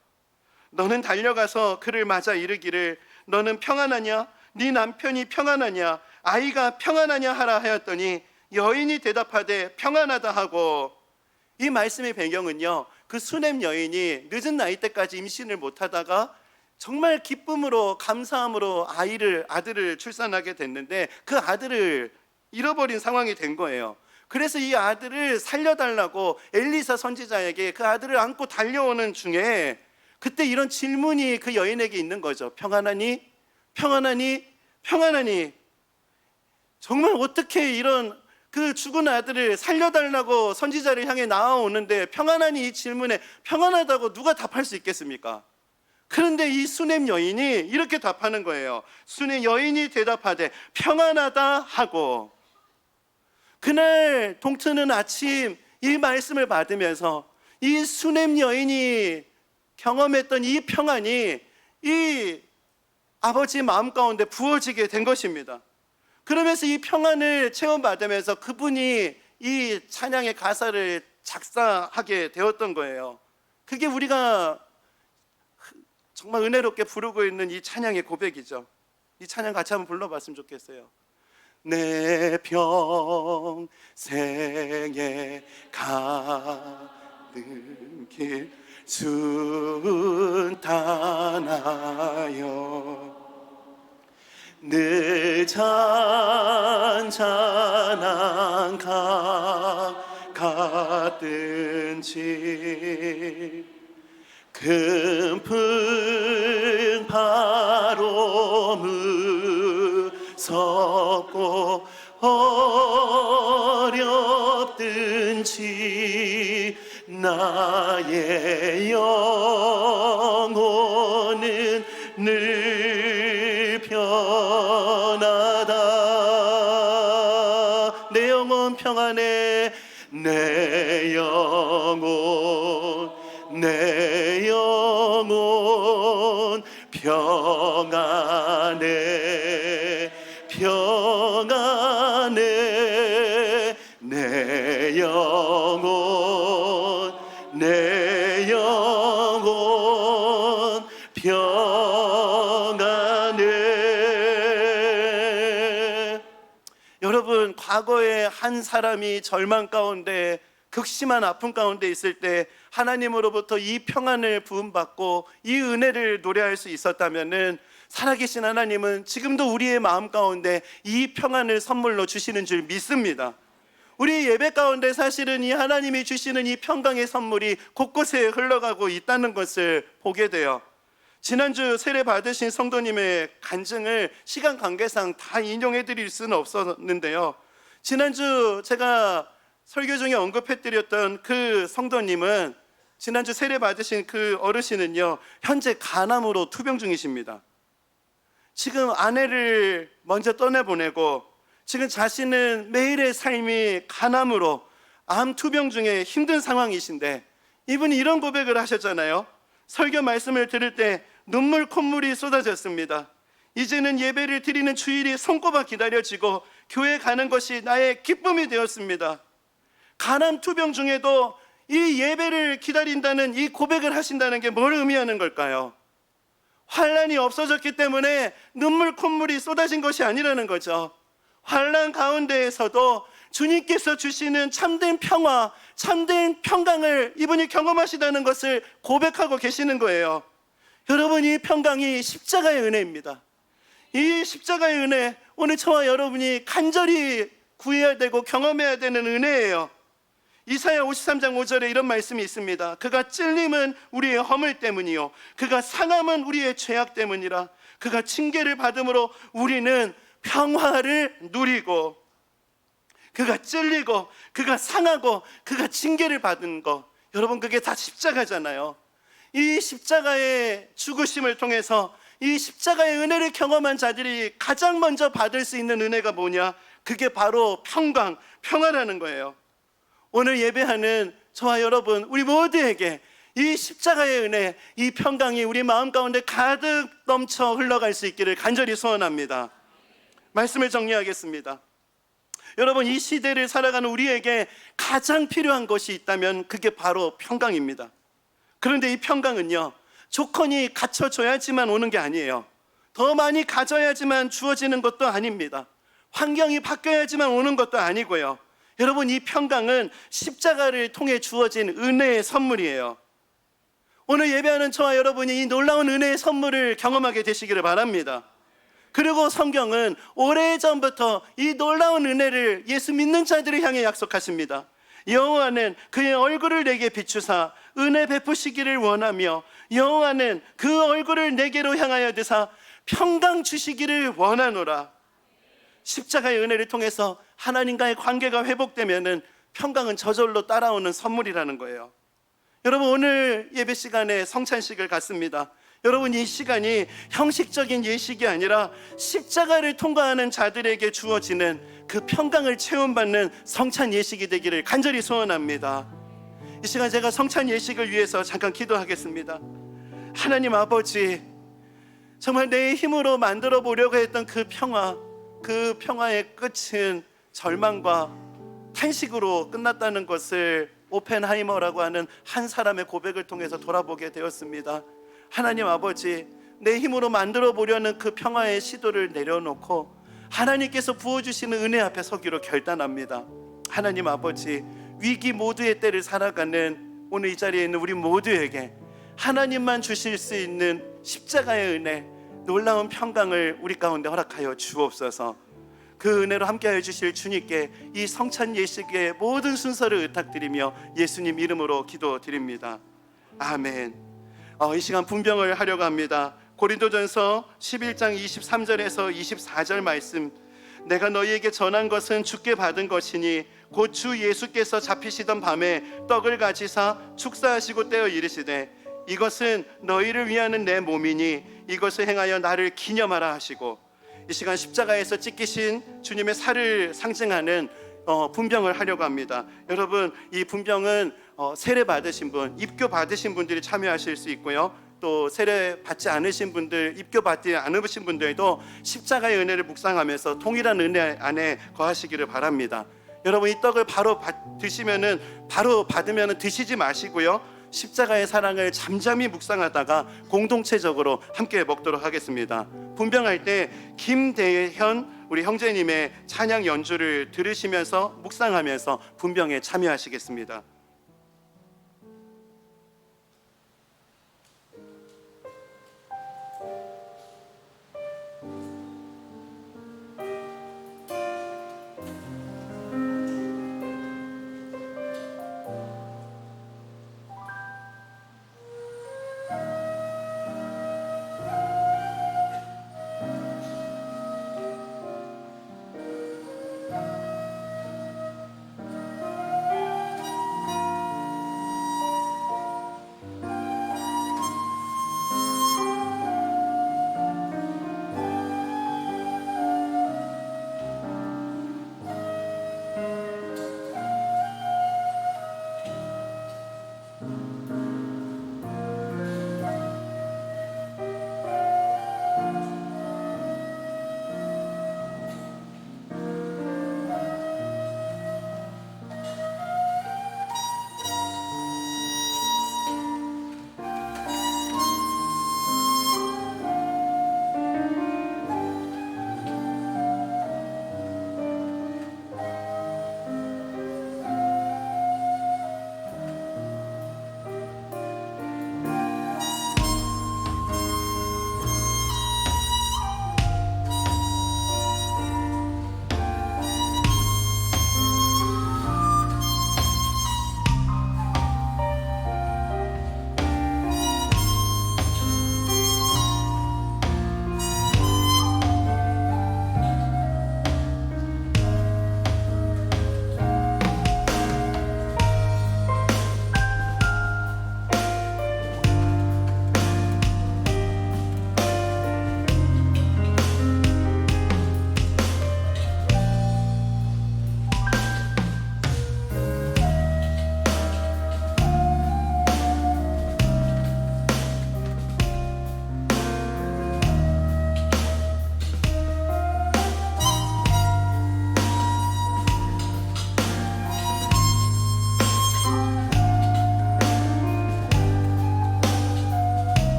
Speaker 1: 너는 달려가서 그를 맞아 이르기를 너는 평안하냐? 네 남편이 평안하냐? 아이가 평안하냐 하라 하였더니 여인이 대답하되 평안하다 하고, 이 말씀의 배경은요, 그 수냄 여인이 늦은 나이 때까지 임신을 못하다가 정말 기쁨으로 감사함으로 아들을 출산하게 됐는데 그 아들을 잃어버린 상황이 된 거예요. 그래서 이 아들을 살려달라고 엘리사 선지자에게 그 아들을 안고 달려오는 중에 그때 이런 질문이 그 여인에게 있는 거죠. 평안하니? 평안하니? 평안하니? 정말 어떻게 이런 그 죽은 아들을 살려달라고 선지자를 향해 나아오는데 평안하니? 이 질문에 평안하다고 누가 답할 수 있겠습니까? 그런데 이 수냄 여인이 이렇게 답하는 거예요. 수냄 여인이 대답하되 평안하다 하고, 그날 동트는 아침 이 말씀을 받으면서 이 수냄 여인이 경험했던 이 평안이 이 아버지 마음 가운데 부어지게 된 것입니다. 그러면서 이 평안을 체험받으면서 그분이 이 찬양의 가사를 작사하게 되었던 거예요. 그게 우리가 정말 은혜롭게 부르고 있는 이 찬양의 고백이죠. 이 찬양 같이 한번 불러봤으면 좋겠어요. 내 평생에 가는 길 순탄하여 늘 잔잔한 같든지 금풍 바로 무섭고 어렵든지 나의 영혼은 늘 편하다. 내 영혼 평안해. 내 영혼 평안해 평안해. 내 영혼 평안해. 여러분, 과거에 한 사람이 절망 가운데 극심한 아픔 가운데 있을 때 하나님으로부터 이 평안을 부음받고 이 은혜를 노래할 수 있었다면은 살아계신 하나님은 지금도 우리의 마음 가운데 이 평안을 선물로 주시는 줄 믿습니다. 우리 예배 가운데 사실은 이 하나님이 주시는 이 평강의 선물이 곳곳에 흘러가고 있다는 것을 보게 돼요. 지난주 세례 받으신 성도님의 간증을 시간 관계상 다 인용해 드릴 수는 없었는데요, 지난주 제가 설교 중에 언급해드렸던 그 성도님은, 지난주 세례 받으신 그 어르신은요, 현재 간암으로 투병 중이십니다. 지금 아내를 먼저 떠내보내고 지금 자신은 매일의 삶이 간암으로 암 투병 중에 힘든 상황이신데, 이분이 이런 고백을 하셨잖아요. 설교 말씀을 들을 때 눈물 콧물이 쏟아졌습니다. 이제는 예배를 드리는 주일이 손꼽아 기다려지고 교회 가는 것이 나의 기쁨이 되었습니다. 간암 투병 중에도 이 예배를 기다린다는 이 고백을 하신다는 게 뭘 의미하는 걸까요? 환난이 없어졌기 때문에 눈물 콧물이 쏟아진 것이 아니라는 거죠. 환난 가운데에서도 주님께서 주시는 참된 평화, 참된 평강을 이분이 경험하시다는 것을 고백하고 계시는 거예요. 여러분, 이 평강이 십자가의 은혜입니다. 이 십자가의 은혜, 오늘 저와 여러분이 간절히 구해야 되고 경험해야 되는 은혜예요. 이사야 53장 5절에 이런 말씀이 있습니다. 그가 찔림은 우리의 허물 때문이요 그가 상함은 우리의 죄악 때문이라. 그가 징계를 받음으로 우리는 평화를 누리고. 그가 찔리고 그가 상하고 그가 징계를 받은 거, 여러분 그게 다 십자가잖아요. 이 십자가의 죽으심을 통해서 이 십자가의 은혜를 경험한 자들이 가장 먼저 받을 수 있는 은혜가 뭐냐? 그게 바로 평화라는 거예요. 오늘 예배하는 저와 여러분, 우리 모두에게 이 십자가의 은혜, 이 평강이 우리 마음 가운데 가득 넘쳐 흘러갈 수 있기를 간절히 소원합니다. 말씀을 정리하겠습니다. 여러분, 이 시대를 살아가는 우리에게 가장 필요한 것이 있다면 그게 바로 평강입니다. 그런데 이 평강은요, 조건이 갖춰져야지만 오는 게 아니에요. 더 많이 가져야지만 주어지는 것도 아닙니다. 환경이 바뀌어야지만 오는 것도 아니고요. 여러분, 이 평강은 십자가를 통해 주어진 은혜의 선물이에요. 오늘 예배하는 저와 여러분이 이 놀라운 은혜의 선물을 경험하게 되시기를 바랍니다. 그리고 성경은 오래전부터 이 놀라운 은혜를 예수 믿는 자들을 향해 약속하십니다. 여호와는 그의 얼굴을 내게 비추사 은혜 베푸시기를 원하며 여호와는 그 얼굴을 내게로 향하여 드사 평강 주시기를 원하노라. 십자가의 은혜를 통해서 하나님과의 관계가 회복되면은 평강은 저절로 따라오는 선물이라는 거예요. 여러분, 오늘 예배 시간에 성찬식을 갖습니다. 여러분, 이 시간이 형식적인 예식이 아니라 십자가를 통과하는 자들에게 주어지는 그 평강을 체험받는 성찬 예식이 되기를 간절히 소원합니다. 이 시간 제가 성찬 예식을 위해서 잠깐 기도하겠습니다. 하나님 아버지, 정말 내 힘으로 만들어 보려고 했던 그 평화의 끝은 절망과 탄식으로 끝났다는 것을 오펜하이머라고 하는 한 사람의 고백을 통해서 돌아보게 되었습니다. 하나님 아버지, 내 힘으로 만들어 보려는 그 평화의 시도를 내려놓고 하나님께서 부어주시는 은혜 앞에 서기로 결단합니다. 하나님 아버지, 위기 모두의 때를 살아가는 오늘 이 자리에 있는 우리 모두에게 하나님만 주실 수 있는 십자가의 은혜, 놀라운 평강을 우리 가운데 허락하여 주옵소서. 그 은혜로 함께하여 주실 주님께 이 성찬 예식의 모든 순서를 의탁드리며 예수님 이름으로 기도드립니다. 아멘. 이 시간 분병을 하려고 합니다. 고린도전서 11장 23절에서 24절 말씀, 내가 너희에게 전한 것은 주께 받은 것이니 곧 주 예수께서 잡히시던 밤에 떡을 가지사 축사하시고 떼어 이르시되 이것은 너희를 위하는 내 몸이니 이것을 행하여 나를 기념하라 하시고, 이 시간 십자가에서 찢기신 주님의 살을 상징하는 분병을 하려고 합니다. 여러분, 이 분병은 세례 받으신 분, 입교 받으신 분들이 참여하실 수 있고요, 또 세례 받지 않으신 분들, 입교 받지 않으신 분들도 십자가의 은혜를 묵상하면서 동일한 은혜 안에 거하시기를 바랍니다. 여러분, 이 떡을 바로 받으면 드시지 마시고요, 십자가의 사랑을 잠잠히 묵상하다가 공동체적으로 함께 먹도록 하겠습니다. 분병할 때 김대현 우리 형제님의 찬양 연주를 들으시면서 묵상하면서 분병에 참여하시겠습니다.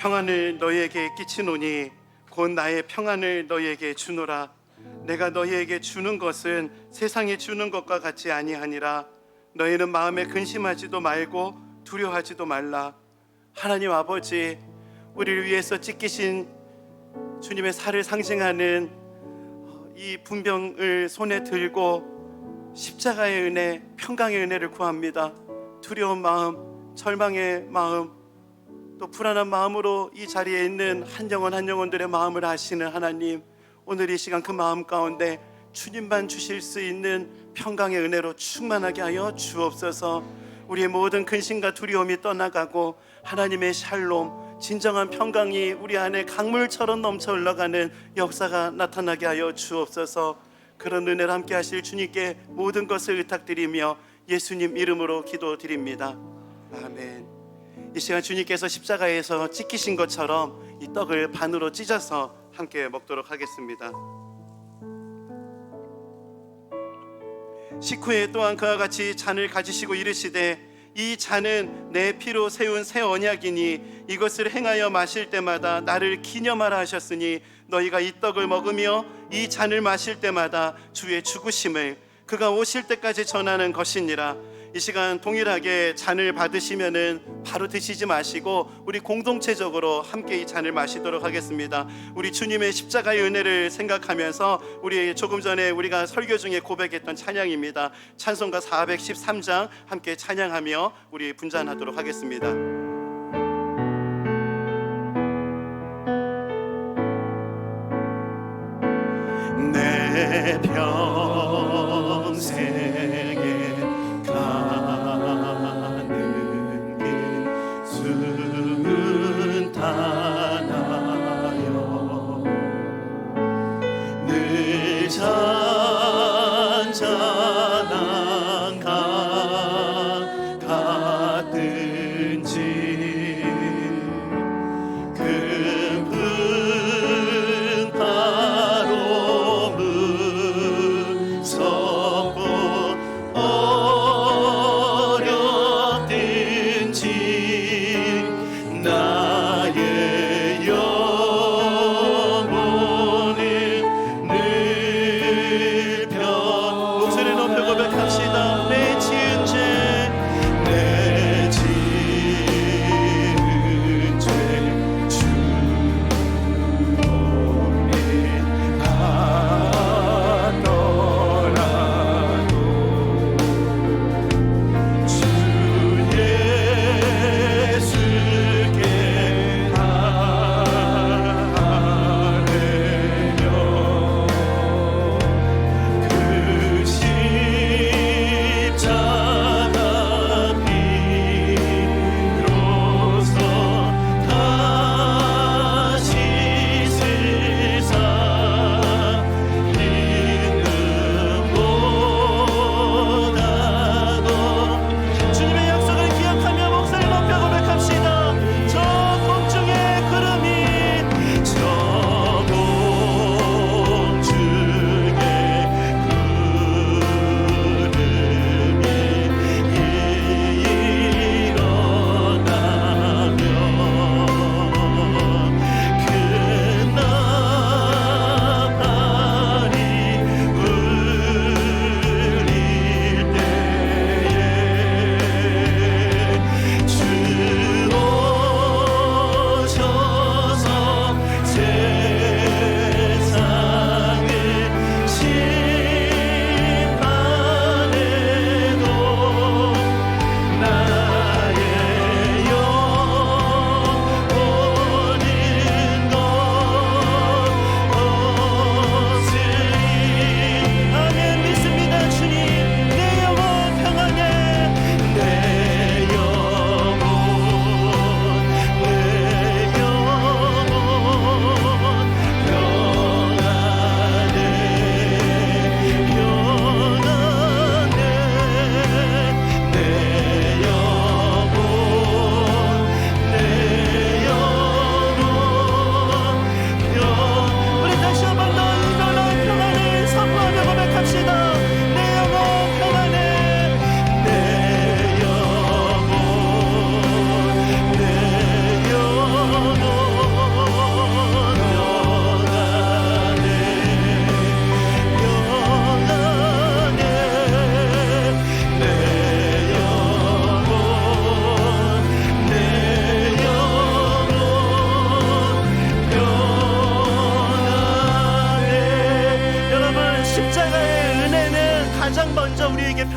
Speaker 1: 평안을 너희에게 끼치노니 곧 나의 평안을 너희에게 주노라. 내가 너희에게 주는 것은 세상에 주는 것과 같지 아니하니라. 너희는 마음에 근심하지도 말고 두려워하지도 말라. 하나님 아버지, 우리를 위해서 찢기신 주님의 살을 상징하는 이 분병을 손에 들고 십자가의 은혜, 평강의 은혜를 구합니다. 두려운 마음, 절망의 마음, 또 불안한 마음으로 이 자리에 있는 한 영혼 한 영혼들의 마음을 아시는 하나님, 오늘 이 시간 그 마음 가운데 주님만 주실 수 있는 평강의 은혜로 충만하게 하여 주옵소서. 우리의 모든 근심과 두려움이 떠나가고 하나님의 샬롬, 진정한 평강이 우리 안에 강물처럼 넘쳐 흘러가는 역사가 나타나게 하여 주옵소서. 그런 은혜를 함께 하실 주님께 모든 것을 의탁드리며 예수님 이름으로 기도드립니다. 아멘. 이 시간 주님께서 십자가에서 찢기신 것처럼 이 떡을 반으로 찢어서 함께 먹도록 하겠습니다. 식후에 또한 그와 같이 잔을 가지시고 이르시되 이 잔은 내 피로 세운 새 언약이니 이것을 행하여 마실 때마다 나를 기념하라 하셨으니 너희가 이 떡을 먹으며 이 잔을 마실 때마다 주의 죽으심을 그가 오실 때까지 전하는 것이니라. 이 시간 동일하게 잔을 받으시면은 바로 드시지 마시고 우리 공동체적으로 함께 이 잔을 마시도록 하겠습니다. 우리 주님의 십자가의 은혜를 생각하면서 우리 조금 전에 우리가 설교 중에 고백했던 찬양입니다. 찬송가 413장 함께 찬양하며 우리 분잔하도록 하겠습니다. 내 평생에 가는 길 순탄하여 늘 잔잔한 강 같든지 깊은 바로 무섭고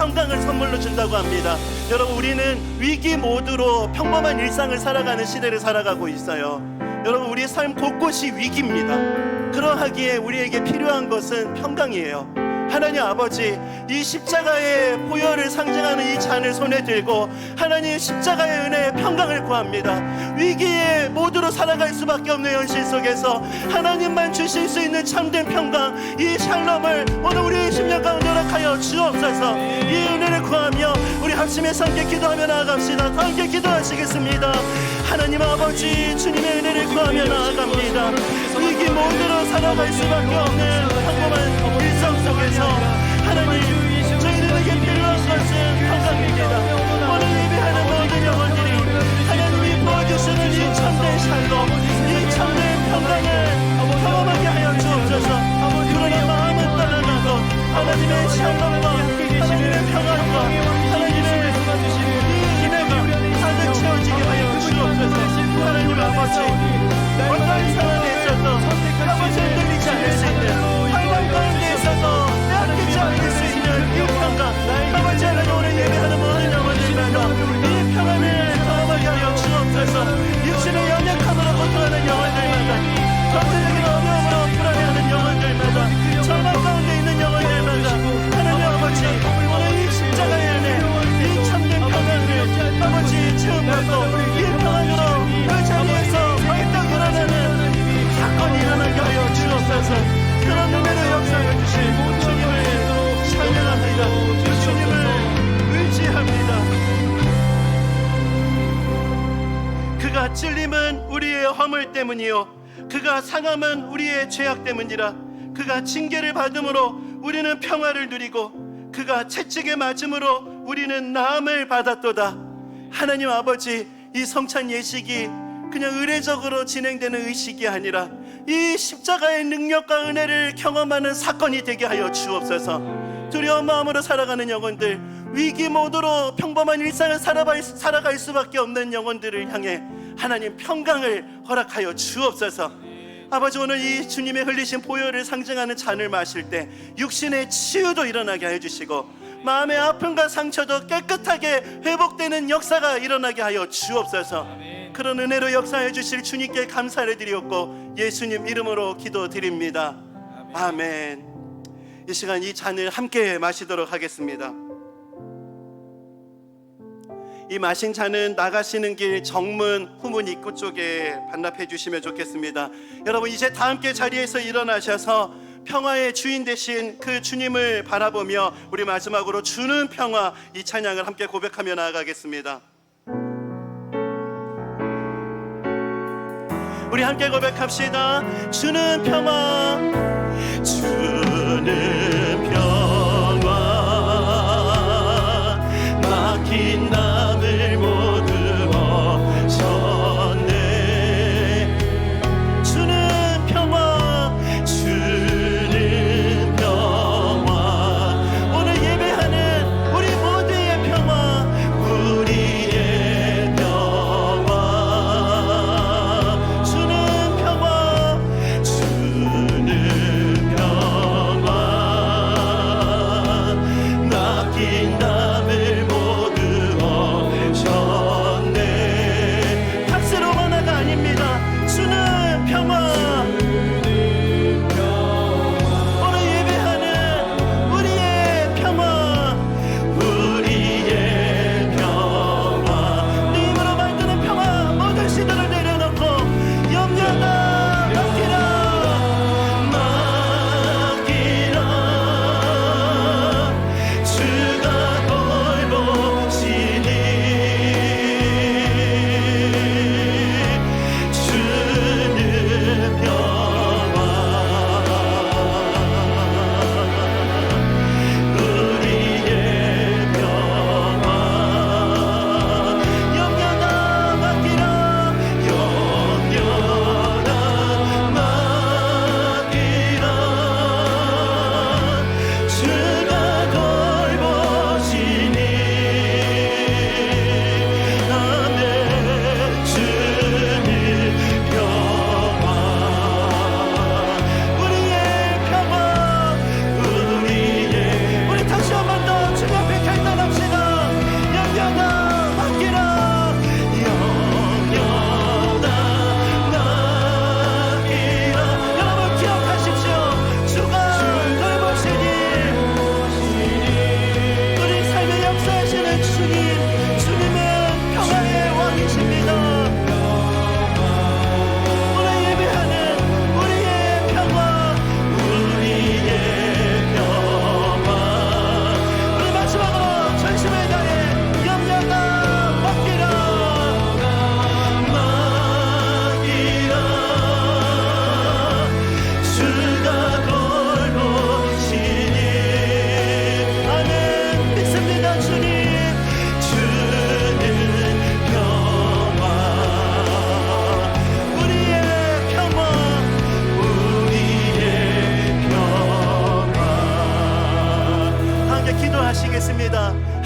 Speaker 1: 평강을 선물로 준다고 합니다. 여러분, 우리는 위기 모드로 평범한 일상을 살아가는 시대를 살아가고 있어요. 여러분, 우리 삶 곳곳이 위기입니다. 그러하기에 우리에게 필요한 것은 평강이에요. 하나님 아버지, 이 십자가의 보혈을 상징하는 이 잔을 손에 들고 하나님 십자가의 은혜의 평강을 구합니다. 위기의 모두로 살아갈 수밖에 없는 현실 속에서 하나님만 주실 수 있는 참된 평강, 이 샬롬을 오늘 우리의 심령 가운데 허락하여 주옵소서. 이 은혜를 구하며 우리 합심해서 함께 기도하며 나아갑시다. 다 함께 기도하시겠습니다. 하나님 아버지, 주님의 은혜를 구하며 나아갑니다. 위기 모두로 살아갈 수밖에 없는 평범한 일상 속에서 하나님, 저희들에게 필요한 것은 평강입니다. 오늘 예배하는 모든 영혼들이 하나님이 부어주시는 이 참된 샬롬, 이 참된 평강을 경험하게 하여 주옵소서. 그러나 마음은 떠나가도 하나님의 샬롬과 하나님의 평안과 하나님의 이 은혜가 가득 채워지게 하여 주옵소서. 하나님 아버지, 어떤 상황에 있어도 아버지를 흔들리지 않을 수 있는 환난 가운데 있어도 빼앗기지 않을 수 있는 이 평강, 아버지 하나님, 오늘 예배하는 모든 영혼들마다 이 평안을 경험하게 하여 주옵소서. 육신의 연약함으로 고통하는 영혼들마다, 정신적인 어려움으로 불안해하는 영혼들마다, 절망 가운데 있는 영혼들마다 하나님 아버지, 오늘 이 십자가의 은혜, 이 참된 평안을 아버지 체험하고 이 평안으로 그 자리에서 벌떡 일어나는 사건이 일어나게 하여 주옵소서. 그런 은혜를 역사해 주실 주님을 찬양합니다. 주님을 의지합니다. 그가 찔림은 우리의 허물 때문이요, 그가 상함은 우리의 죄악 때문이라. 그가 징계를 받음으로 우리는 평화를 누리고 그가 채찍에 맞음으로 우리는 나음을 받았도다. 하나님 아버지, 이 성찬 예식이 그냥 의례적으로 진행되는 의식이 아니라 이 십자가의 능력과 은혜를 경험하는 사건이 되게 하여 주옵소서. 두려운 마음으로 살아가는 영혼들, 위기 모드로 평범한 일상을 살아갈 수밖에 없는 영혼들을 향해 하나님 평강을 허락하여 주옵소서. 아버지, 오늘 이 주님의 흘리신 보혈을 상징하는 잔을 마실 때 육신의 치유도 일어나게 해주시고 마음의 아픔과 상처도 깨끗하게 회복되는 역사가 일어나게 하여 주옵소서. 그런 은혜로 역사해 주실 주님께 감사를 드리옵고 예수님 이름으로 기도드립니다. 아멘. 이 시간 이 잔을 함께 마시도록 하겠습니다. 이 마신 잔은 나가시는 길 정문 후문 입구 쪽에 반납해 주시면 좋겠습니다. 여러분, 이제 다 함께 자리에서 일어나셔서 평화의 주인 되신 그 주님을 바라보며 우리 마지막으로 주는 평화, 이 찬양을 함께 고백하며 나아가겠습니다. 우리 함께 고백합시다. 주는 평화, 주는 평화, 막힌 남을 모두 멈췄네. 주는 평화, 주는 평화, 오늘 예배하는 우리 모두의 평화, 우리의 평화. 주는 평화, 주는 평화,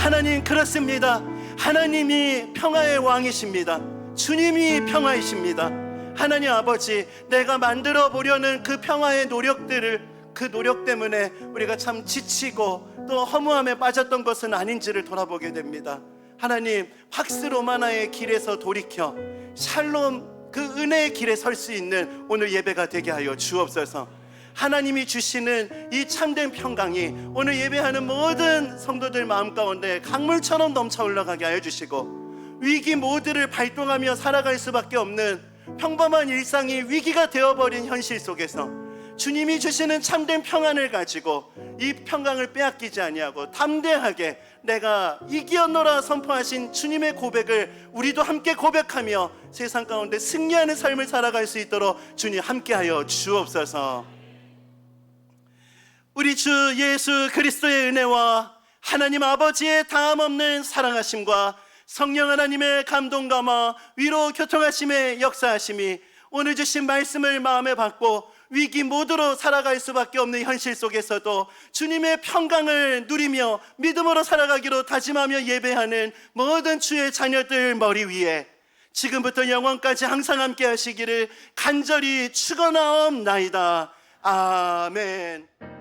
Speaker 1: 하나님, 그렇습니다. 하나님이 평화의 왕이십니다. 주님이 평화이십니다. 하나님 아버지, 내가 만들어 보려는 그 평화의 그 노력 때문에 우리가 참 지치고 또 허무함에 빠졌던 것은 아닌지를 돌아보게 됩니다. 하나님, 팍스 로마나의 길에서 돌이켜 샬롬 그 은혜의 길에 설 수 있는 오늘 예배가 되게 하여 주옵소서. 하나님이 주시는 이 참된 평강이 오늘 예배하는 모든 성도들 마음 가운데 강물처럼 넘쳐 올라가게 하여 주시고, 위기 모두를 발동하며 살아갈 수밖에 없는 평범한 일상이 위기가 되어버린 현실 속에서 주님이 주시는 참된 평안을 가지고 이 평강을 빼앗기지 아니하고 담대하게 내가 이기었노라 선포하신 주님의 고백을 우리도 함께 고백하며 세상 가운데 승리하는 삶을 살아갈 수 있도록 주님 함께하여 주옵소서. 우리 주 예수 그리스도의 은혜와 하나님 아버지의 다함없는 사랑하심과 성령 하나님의 감동 감화 위로 교통하심의 역사하심이 오늘 주신 말씀을 마음에 받고 위기 모드로 살아갈 수밖에 없는 현실 속에서도 주님의 평강을 누리며 믿음으로 살아가기로 다짐하며 예배하는 모든 주의 자녀들 머리 위에 지금부터 영원까지 항상 함께 하시기를 간절히 축원하옵나이다. 아멘.